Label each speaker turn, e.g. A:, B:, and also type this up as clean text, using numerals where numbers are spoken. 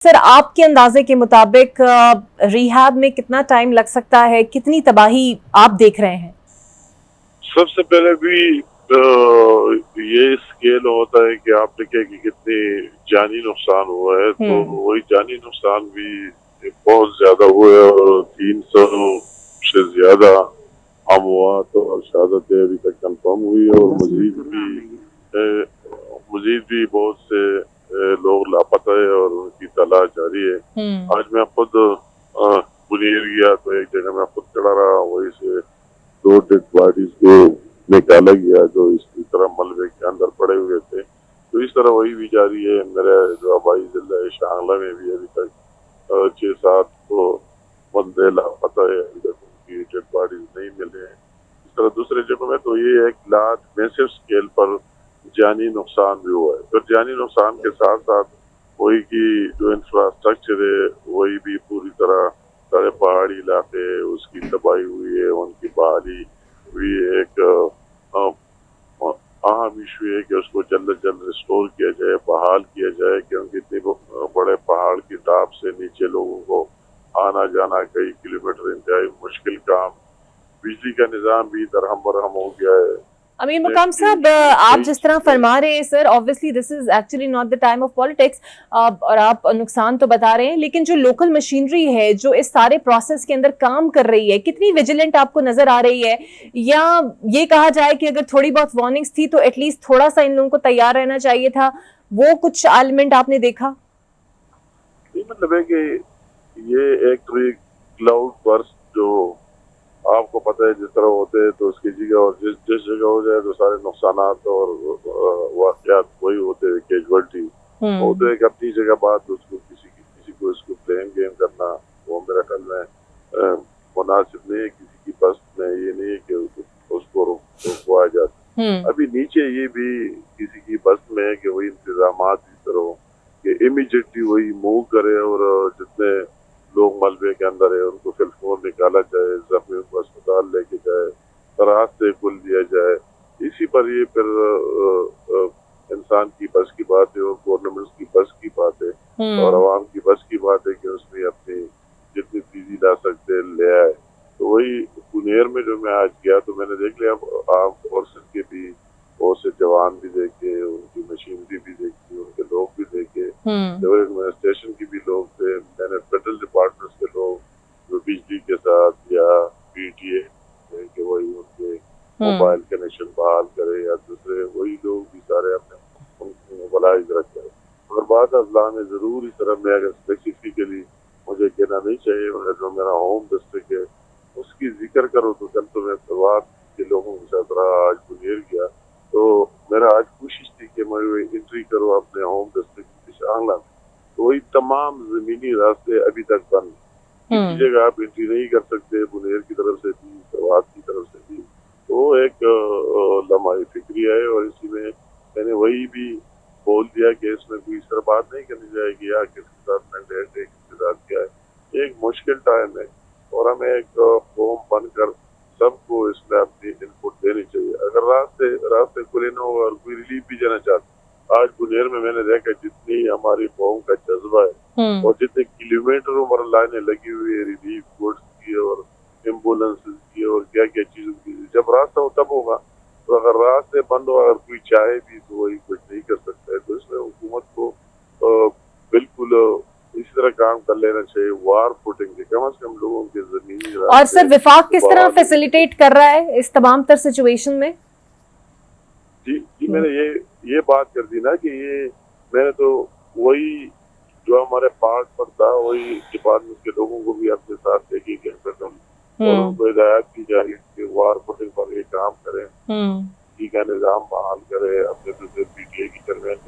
A: Sir, आपके अंदाजे के मुताबिक रिहैब में कितना टाइम लग सकता है, कितनी तबाही आप देख रहे हैं?
B: सबसे पहले भी ये स्केल होता है कि आप देखें कि कितने जानी नुकसान हुआ है, तो वही जानी नुकसान भी बहुत ज्यादा हुआ है और 300 से ज्यादा अमवात और शहादतें अभी तक कंफर्म हुई है और मजीद भी बहुत से लोग लापता है और उनकी तलाश जारी है। आज मैं खुद बुनेर गया तो एक जगह मैं खुद खड़ा रहा, वही से 2 डेड बॉडीज को निकाला गया जो इसी तरह मलबे के अंदर पड़े हुए थे। तो इस तरह वही भी जारी है। मेरे जो आबाई जिला है शांगला में भी अभी तक 6-7 बंदे लापता है, अभी तक उनकी डेड बॉडीज नहीं मिले हैं। इस तरह दूसरे जगहों में तो ये एक लार्ज मैसिव स्केल पर जानी नुकसान भी हुआ है। फिर जानी नुकसान के साथ साथ वही की जो इंफ्रास्ट्रक्चर है वही भी पूरी तरह सारे पहाड़ी इलाके उसकी तबाही हुई है, उनकी बहाली हुई है। एक अहम इशू है कि उसको जल्द से जल्द रिस्टोर किया जाए, बहाल किया जाए, क्योंकि इतने बड़े पहाड़ की टाप से नीचे लोगों को आना जाना कई किलोमीटर इंतहाई मुश्किल काम। बिजली का निज़ाम भी दरहम बरहम हो गया है।
A: अमीर मुकाम साहब, आप जिस तरह फरमा रहे हैं sir, obviously this is actually not the time of politics, और आप नुकसान तो बता रहे हैं, लेकिन जो लोकल मशीनरी है जो इस सारे प्रोसेस के अंदर काम कर रही है, कितनी विजिलेंट आपको नजर आ रही है? या ये कहा जाए कि अगर थोड़ी बहुत वार्निंग्स थी तो एटलीस्ट थोड़ा सा इन लोगों को तैयार रहना चाहिए था, वो कुछ एलिमेंट आपने देखा?
B: मतलब है कि ये एक क्लाउड बर्स्ट जो आपको पता है जिस तरह होते हैं, तो उसकी जगह और जिस जगह हो जाए तो सारे नुकसान और वाकयात वही होते हैं, कैजुअलिटी होते हैं। अपनी जगह बात उसको किसी को इसको ब्लेम गेम करना वो मेरे ख्याल में मुनासिब नहीं है। किसी की बस में ये नहीं है कि उसको रोकवाया जाए। अभी नीचे ये भी किसी की बस में है कि वही इंतजाम इस तरह कि इमीडिएटली वही मूव करे और जितने लोग मलबे के अंदर है उनको फिलफोर निकाला जाए, जख्मियों को अस्पताल लेके जाए, रास्ते खोल दिया जाए। इसी पर ये फिर इंसान की बस की बात है और गवर्नमेंट की बस की बात है और आवाम की बस की बात है कि उसमें अपनी जितनी तेजी ला सकते ले आए। तो वही बुनेर में जो मैं आज गया तो मैंने देख लिया आर्म फोर्सेस के भी बहुत से जवान भी देखे, उनकी मशीनरी भी देखी, उनके लोग भी देखे, सिविल एडमिनिस्ट्रेशन की भी लोग थे, मैंने फेडरल डिपार्टमेंट्स के लोग जो बिजली के साथ या पीटीए कि वही उनके मोबाइल कनेक्शन बहाल करे या दूसरे वही लोग भी सारे अपने उनको मोबाइज रखे। मगर बाद अजला में जरूर इस तरह मैं अगर स्पेसिफिकली मुझे कहना नहीं चाहिए, मगर जो मेरा होम डिस्ट्रिक्ट है उसकी जिक्र करो तो कल तो मैं सवार के लोगों के साथ रहा, आज बुनेर गया, तो मेरा आज कोशिश थी कि मैं एंट्री करूँ अपने होम डिस्ट्रिक्ट शांगला में। तो वही तमाम जमीनी रास्ते अभी तक बंद, किसी जगह आप एंट्री नहीं कर सकते, बुनेर की तरफ से भी सवाद की तरफ से भी। तो एक लम्हाई फिक्री है और इसी में मैंने वही भी बोल दिया कि इसमें कोई इस तरह बात नहीं करनी जाएगी या किसके साथ मैंडेट है किसके साथ क्या है। एक मुश्किल टाइम है और हमें एक फॉर्म बनकर सबको इसमें अपनी इनपुट देनी चाहिए। अगर रास्ते खुले न हो और कोई रिलीफ भी देना चाहते, आज बुनेर में मैंने देखा जितनी हमारी कौम का जज्बा है और जितने किलोमीटर उम्र लाइनें लगी हुई है रिलीफ गुड्स की और एम्बुलेंस की और क्या क्या चीजों की, जब रास्ता हो तब होगा। तो अगर रास्ते बंद हो, अगर कोई चाहे भी तो वही कुछ नहीं कर सकता है। तो इसमें हुकूमत को बिल्कुल इसी तरह काम कर लेना चाहिए, वार फुटिंग के कम से कम लोगों के जमीनी।
A: और सर, विफाक किस तरह फैसिलिटेट कर रहा है इस तमाम तर सिचुएशन में?
B: जी मैंने ये बात कर दी ना कि ये मैंने तो वही जो हमारे पार्ट पर था वही डिपार्टमेंट के लोगों को भी अपने साथ लेके गए और उनको हिदायत की जा रही है कि वार फुटिंग पर ये काम करें, का निजाम बहाल करे, अपने दूसरे पीटीए की दरमियान